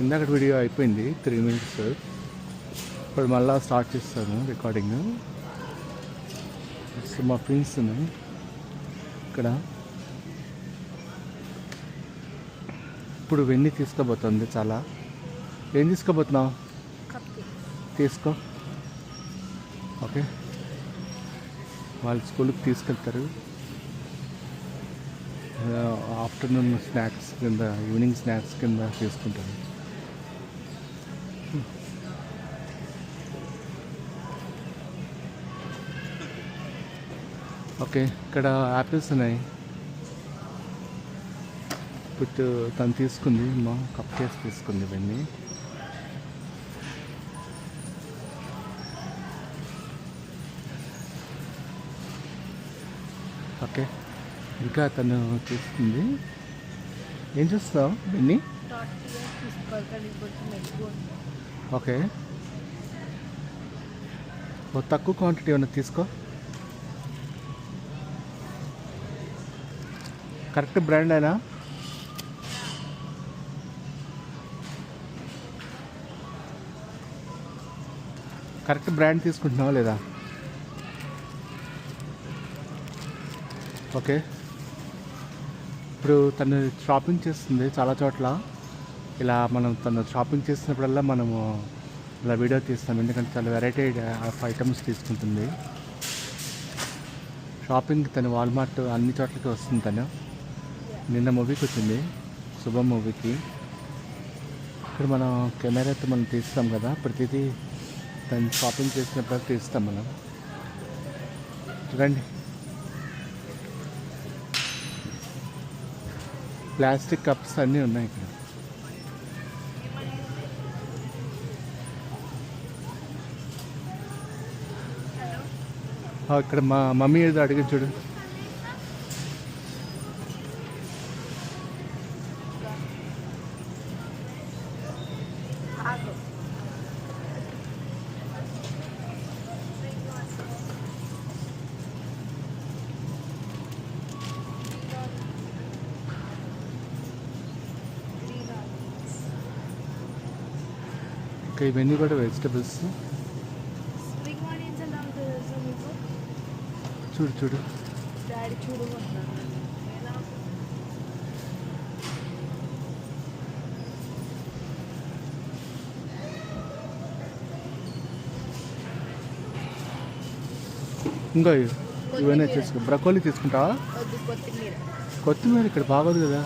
ఇందాక వీడియో అయిపోయింది 3 minutes. ఇప్పుడు మళ్ళీ స్టార్ట్ చేస్తాను రికార్డింగ్. మా ఫ్రెండ్స్ ఉన్నాయి ఇక్కడ. ఇప్పుడు వెన్నీ తీసుకోబోతుంది చాలా. ఏం తీసుకోబోతున్నావు? తీసుకో. ఓకే, వాళ్ళు స్కూల్కి తీసుకెళ్తారు. ఆఫ్టర్నూన్ స్నాక్స్ కింద, ఈవినింగ్ స్నాక్స్ కింద తీసుకుంటారు. ఓకే, ఇక్కడ యాపిల్స్ ఉన్నాయి. ఇప్పుడు తను తీసుకుంది, మా కప్ కేస్ తీసుకుంది ఇవన్నీ. ఓకే, ఇంకా తను తీసుకుంది. ఏం చూస్తావు ఇవన్నీ? ఓకే, తక్కువ క్వాంటిటీ ఏమన్నా తీసుకో. కరెక్ట్ బ్రాండ్ అయినా? కరెక్ట్ బ్రాండ్ తీసుకుంటున్నావా లేదా? ఓకే, ఇప్పుడు తను షాపింగ్ చేస్తుంది చాలా చోట్ల. ఇలా మనం తను షాపింగ్ చేసినప్పుడల్లా మనము ఇలా వీడియో తీస్తాం, ఎందుకంటే చాలా వెరైటీ ఆఫ్ ఐటమ్స్ తీసుకుంటుంది. షాపింగ్ తను వాల్మార్ట్ అన్ని చోట్లకి వస్తుంది. తను నిన్న మూవీకి వచ్చింది, శుభం మూవీకి. ఇక్కడ మనం కెమెరాతో మనం తీస్తాం కదా, ప్రతిదీ తను షాపింగ్ చేసినప్పుడు తీస్తాం మనం. చూడండి, ప్లాస్టిక్ కప్స్ అన్నీ ఉన్నాయి ఇక్కడ. ఇక్కడ మా మమ్మీ ఏదో అడిగి చూడు. ఇవన్నీ కూడా వెజిటబుల్స్. చూడు చూడు, ఇంకా ఇవన్నీ చేసుకో. బ్రకోలీ తీసుకుంటావా? కొత్తిమీర ఇక్కడ బాగోదు కదా.